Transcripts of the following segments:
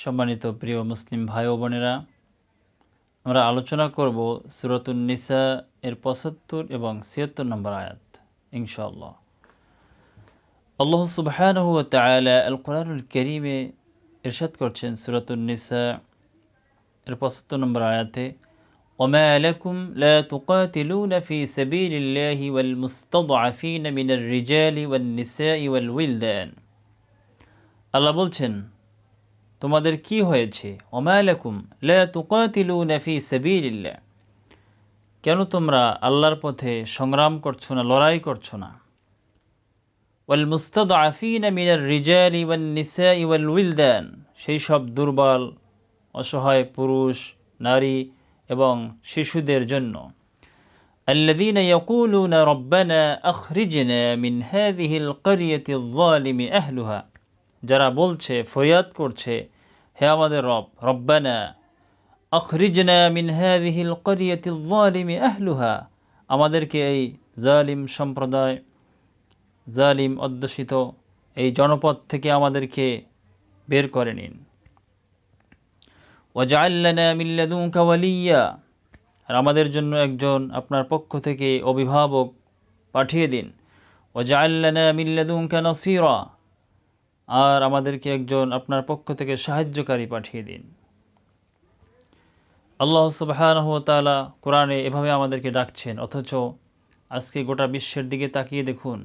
সম্মানিত প্রিয় মুসলিম ভাই ও বোনেরা, আমরা আলোচনা করব সূরাতুন নিসা এর ৭৫ এবং ৭৬ নম্বর আয়াত ইনশাআল্লাহ। আল্লাহ সুবহানাহু ওয়া তাআলা আল কোরআনুল কারীমে ইরশাদ করছেন সূরাতুন নিসা এর ৭৫ নম্বর আয়াতে, ওমা লাকুম লা তুকাতিলুনা ফি সাবিলিল্লাহি ওয়াল মুস্তাদআফিনা মিনার রিজালি ওয়ান নিসাই ওয়াল উইলদান। আল্লাহ বলছেন, তোমাদের কি হয়েছে? ওমা লাকুম লা তুকাতিলুনা ফি সাবিলিল্লাহ, কেন তোমরা আল্লাহর পথে সংগ্রাম করছো না, লড়াই করছো না? ওয়াল মুস্তাদআফিনা মিনার রিজালি ওয়ান নিসাই ওয়াল উইলদান, সেই সব দুর্বল অসহায় পুরুষ, নারী এবং শিশুদের জন্য। আল্লাযীনা ইয়াকুলুনা রব্বানা আখরিজনা মিন হাযিহিল ক্বরিয়াতিয যালিমি আহলুহা, যারা বলছে, ফরিয়াদ করছে, হে আমাদের রব, রব্বানা আখরিজনা মিন হাযিহিল ক্বরিয়াতিয যালিমি আহলুহা, আমাদেরকে এই জালিম সম্প্রদায়, জালিম অধ্যুষিত এই জনপদ থেকে আমাদেরকে বের করে নিন। ওয়াজআল লানা মিন লাদুনকা ওয়ালিয়্যা, আর আমাদের জন্য একজন আপনার পক্ষ থেকে অভিভাবক পাঠিয়ে দিন। ওয়াজআল লানা মিন লাদুনকা নাসীরা, আর আমাদেরকে একজন আপনার পক্ষ থেকে সাহায্যকারী পাঠিয়ে দিন। আল্লাহ সুবহানাহু ওয়া তাআলা কোরআনে এভাবে আমাদেরকে ডাকছেন, অথচ আজকে গোটা বিশ্বের দিকে তাকিয়ে দেখুন,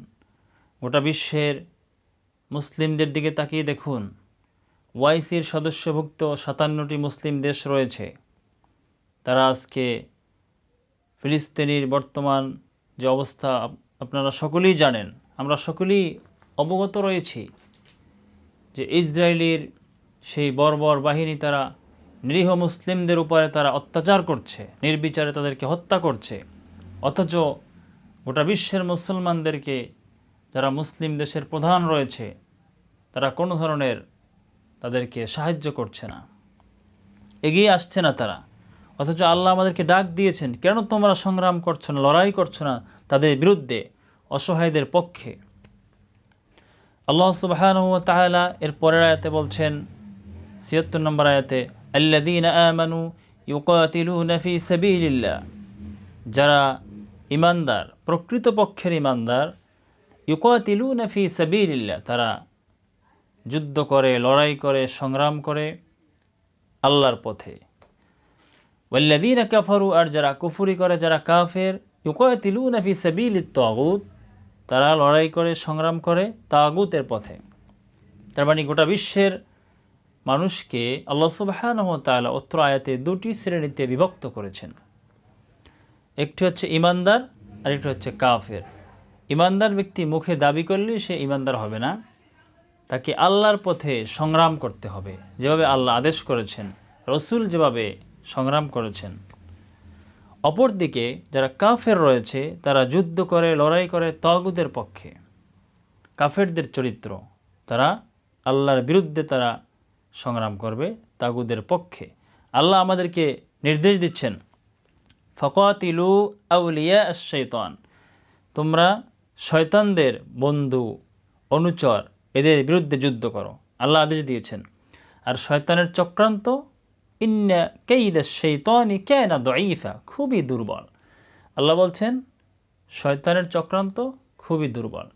গোটা বিশ্বের মুসলিমদের দিকে তাকিয়ে দেখুন। ওআইসির সদস্যভুক্ত ৫৭টি মুসলিম দেশ রয়েছে, তারা আজকে ফিলিস্তিনের বর্তমান যে অবস্থা আপনারা সকলেই জানেন, আমরা সকলেই অবগত রয়েছি যে ইসরায়েলের সেই বর্বর বাহিনী তারা নিরীহ মুসলিমদের উপরে তারা অত্যাচার করছে, নির্বিচারে তাদেরকে হত্যা করছে, অথচ গোটা বিশ্বের মুসলমানদেরকে, যারা মুসলিম দেশের প্রধান রয়েছে, তারা কোনো ধরনের তাদেরকে সাহায্য করছে না, এগিয়ে আসছে না তারা। অথচ আল্লাহ আমাদেরকে ডাক দিয়েছেন, কেন তোমরা সংগ্রাম করছো না, লড়াই করছো না তাদের বিরুদ্ধে, অসহায়দের পক্ষে? আল্লাহ সুবহানাহু ওয়া তাআলা এর পরের আয়াতে বলছেন, ৭৬ নম্বর আয়াতে, আল্লাযীনা আমানু ইউকাতিলুনা ফি সাবিলিল্লাহ, যারা ঈমানদার, প্রকৃতপক্ষের ঈমানদার, ইউকাতিলুনা ফি সাবিলিল্লাহ, তারা যুদ্ধ করে, লড়াই করে, সংগ্রাম করে আল্লাহর পথে। ওয়াল্লাযীনা কাফারু, আর যারা কুফরি করে, যারা কাফের, ইউকাতিলুনা ফি সাবিলিত তাগুত, তারা লড়াই করে, সংগ্রাম করে তাগুতের পথে। তার মানে গোটা বিশ্বের মানুষকে আল্লাহ সুবহানাহু ওয়া তাআলা অত্র আয়াতে দুটি শ্রেণীতে বিভক্ত করেছেন। একটি হচ্ছে ঈমানদার, আর একটি হচ্ছে কাফের। ঈমানদার ব্যক্তি মুখে দাবি করলেই সে ঈমানদার হবে না, তাকে আল্লাহর পথে সংগ্রাম করতে হবে, যেভাবে আল্লাহ আদেশ করেছেন, রসুল যেভাবে সংগ্রাম করেছেন। অপরদিকে যারা কাফের রয়েছে, তারা যুদ্ধ করে, লড়াই করে তাগুতের পক্ষে। কাফেরদের চরিত্র, তারা আল্লাহর বিরুদ্ধে তারা সংগ্রাম করবে, তাগুতের পক্ষে। আল্লাহ আমাদেরকে নির্দেশ দিচ্ছেন, ফাকাতিলু আউলিয়া আশ-শাইতান, তোমরা শয়তানদের বন্ধু, অনুচর, এদের বিরুদ্ধে যুদ্ধ করো, আল্লাহ আদেশ দিয়েছেন। আর শয়তানের চক্রান্ত, ইন্না কাইদাশ শাইতানি কানা দাঈফা, খুবই দুর্বল। আল্লাহ বলছেন শয়তানের চক্রান্ত খুবই দুর্বল।